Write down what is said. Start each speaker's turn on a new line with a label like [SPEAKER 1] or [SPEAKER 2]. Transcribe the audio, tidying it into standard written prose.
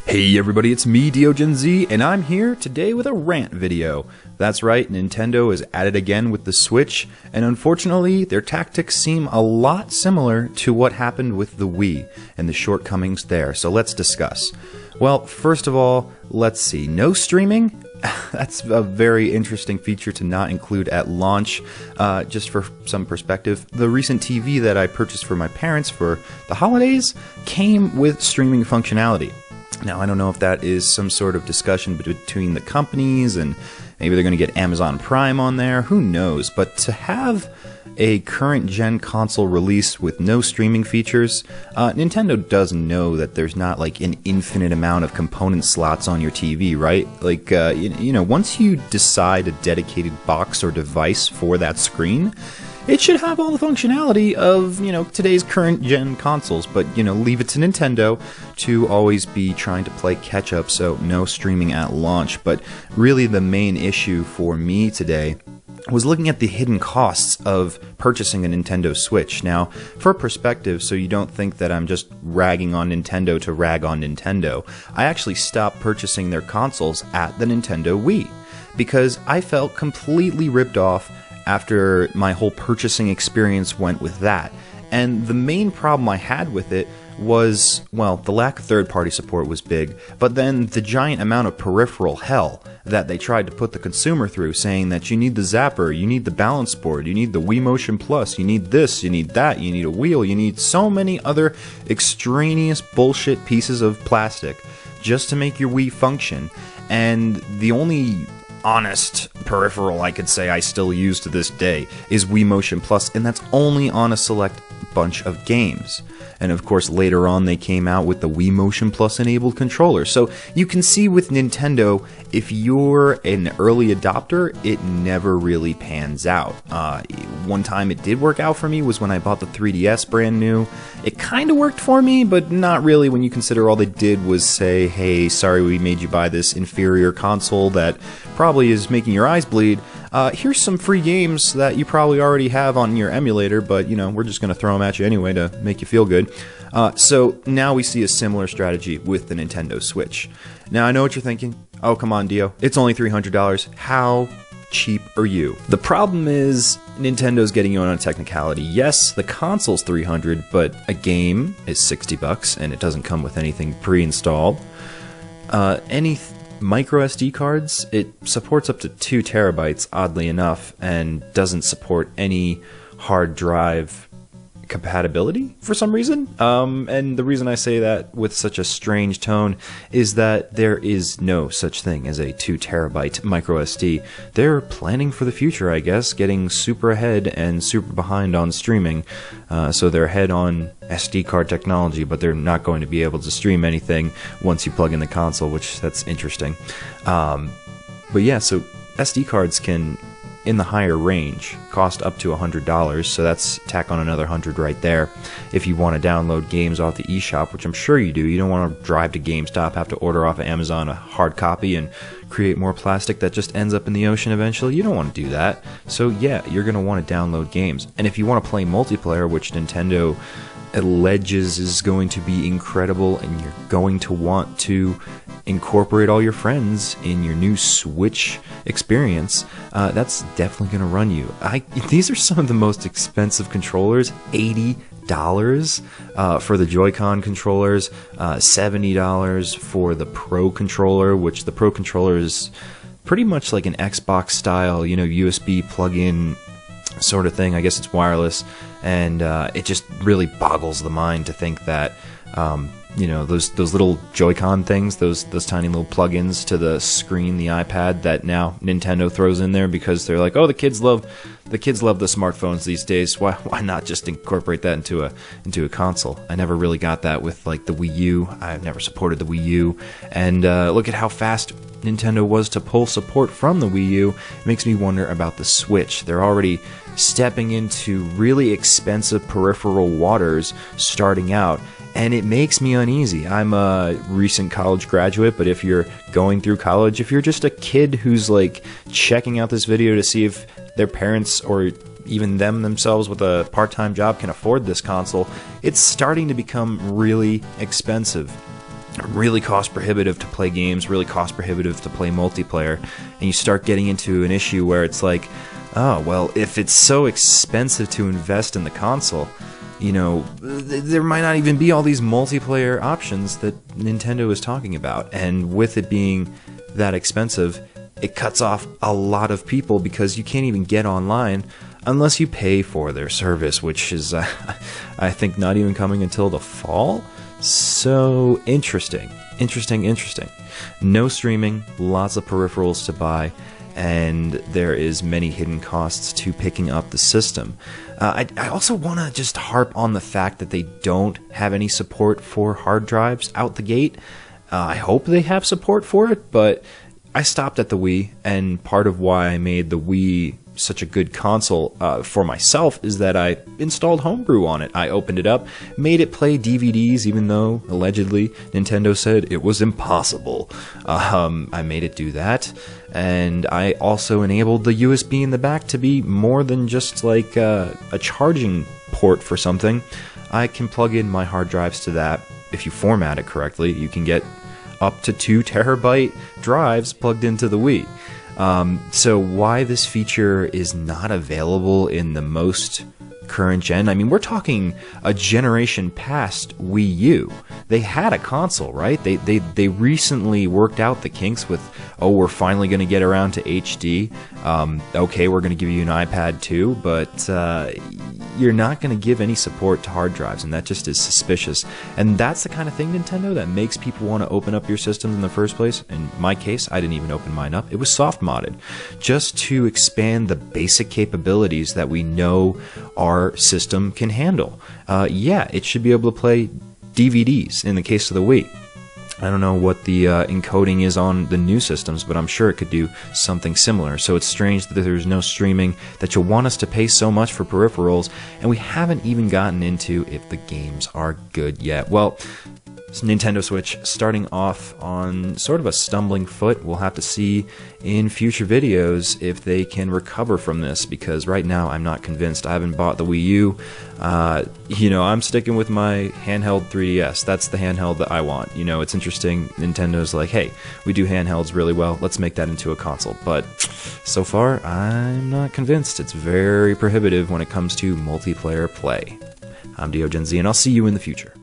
[SPEAKER 1] Hey everybody, it's me, DeoGenZ, and I'm here today with a rant video. That's right, Nintendo is at it again with the Switch, and unfortunately, their tactics seem a lot similar to what happened with the Wii, and the shortcomings there, so let's discuss. Well, first of all, let's see, no streaming? That's a very interesting feature to not include at launch. Just for some perspective, the recent TV that I purchased for my parents for the holidays came with streaming functionality. Now, I don't know if that is some sort of discussion between the companies and maybe they're going to get Amazon Prime on there, who knows, but to have a current gen console release with no streaming features, Nintendo does know that there's not like an infinite amount of component slots on your TV, right? Like, you know, once you decide a dedicated box or device for that screen, it should have all the functionality of, you know, today's current gen consoles, but, you know, leave it to Nintendo to always be trying to play catch up, so no streaming at launch. But really the main issue for me today was looking at the hidden costs of purchasing a Nintendo Switch. Now, for perspective, so you don't think that I'm just ragging on Nintendo to rag on Nintendo, I actually stopped purchasing their consoles at the Nintendo Wii, because I felt completely ripped off after my whole purchasing experience went with that. And the main problem I had with it was, well, the lack of third-party support was big, but then the giant amount of peripheral hell that they tried to put the consumer through, saying that you need the zapper, you need the balance board, you need the Wii Motion Plus, you need this, you need that, you need a wheel, you need so many other extraneous bullshit pieces of plastic just to make your Wii function. And the only honest peripheral I could say I still use to this day is Wii Motion Plus, and that's only on a select bunch of games. And of course later on they came out with the Wii Motion Plus enabled controller. So you can see with Nintendo, if you're an early adopter, it never really pans out. One time it did work out for me was when I bought the 3DS brand new. It kind of worked for me, but not really when you consider all they did was say, hey, sorry we made you buy this inferior console that probably is making your eyes bleed. Here's some free games that you probably already have on your emulator, but you know, we're just going to throw them at you anyway to make you feel good. So now we see a similar strategy with the Nintendo Switch. Now I know what you're thinking. Oh, come on, Dio. It's only $300. How cheap are you? The problem is Nintendo's getting you on a technicality. Yes, the console's $300, but a game is $60 and it doesn't come with anything pre-installed. Any micro SD cards, it supports up to 2 terabytes, oddly enough, and doesn't support any hard drive compatibility for some reason. And the reason I say that with such a strange tone is that there is no such thing as a 2 terabyte micro SD. They're planning for the future, I guess, getting super ahead and super behind on streaming. So they're ahead on SD card technology, but they're not going to be able to stream anything once you plug in the console, which that's interesting. But yeah, so SD cards can, in the higher range, cost up to $100, so that's tack on another $100 right there. If you want to download games off the eShop, which I'm sure you do, you don't want to drive to GameStop, have to order off of Amazon a hard copy and create more plastic that just ends up in the ocean eventually. You don't want to do that. So yeah, you're going to want to download games. And if you want to play multiplayer, which Nintendo alleges is going to be incredible, and you're going to want to incorporate all your friends in your new Switch experience, that's definitely going to run you. These are some of the most expensive controllers. $80 for the Joy-Con controllers, $70 for the Pro controller, which the Pro controller is pretty much like an Xbox style, you know, USB plug-in sort of thing. I guess it's wireless, and it just really boggles the mind to think that you know, those little Joy-Con things, those tiny little plugins to the screen, the iPad, that now Nintendo throws in there because they're like, oh, the kids love the smartphones these days. Why not just incorporate that into a console? I never really got that with like the Wii U. I've never supported the Wii U, and look at how fast Nintendo was to pull support from the Wii U. It makes me wonder about the Switch. They're already stepping into really expensive peripheral waters starting out, and it makes me uneasy. I'm a recent college graduate, but if you're going through college, if you're just a kid who's like checking out this video to see if their parents or even them themselves with a part-time job can afford this console, it's starting to become really expensive. really cost prohibitive to play games, really cost prohibitive to play multiplayer, and you start getting into an issue where it's like, oh, well, if it's so expensive to invest in the console, you know, there might not even be all these multiplayer options that Nintendo is talking about. And with it being that expensive, it cuts off a lot of people because you can't even get online unless you pay for their service, which is, I think, not even coming until the fall. So interesting. No streaming, lots of peripherals to buy, and there is many hidden costs to picking up the system. I also want to just harp on the fact that they don't have any support for hard drives out the gate. I hope they have support for it, but I stopped at the Wii, and part of why I made the Wii such a good console for myself is that I installed Homebrew on it. I opened it up, made it play DVDs, even though allegedly Nintendo said it was impossible. I made it do that, and I also enabled the USB in the back to be more than just like a charging port for something. I can plug in my hard drives to that. If you format it correctly, you can get up to 2 terabyte drives plugged into the Wii. So why this feature is not available in the most current gen? I mean, we're talking a generation past Wii U. They had a console, right? They recently worked out the kinks with, oh, we're finally going to get around to HD. Okay, we're going to give you an iPad too, but you're not going to give any support to hard drives, and that just is suspicious. And that's the kind of thing, Nintendo, that makes people want to open up your systems in the first place. In my case, I didn't even open mine up. It was soft modded, just to expand the basic capabilities that we know our system can handle. Yeah, it should be able to play DVDs in the case of the Wii. I don't know what the encoding is on the new systems, but I'm sure it could do something similar. So it's strange that there's no streaming, that you'll want us to pay so much for peripherals, and we haven't even gotten into if the games are good yet. Well, Nintendo Switch starting off on sort of a stumbling foot. We'll have to see in future videos if they can recover from this, because right now I'm not convinced. I haven't bought the Wii U. You know, I'm sticking with my handheld 3DS. That's the handheld that I want. You know, it's interesting. Nintendo's like, hey, we do handhelds really well. Let's make that into a console. But so far, I'm not convinced. It's very prohibitive when it comes to multiplayer play. I'm DeoGenZ, and I'll see you in the future.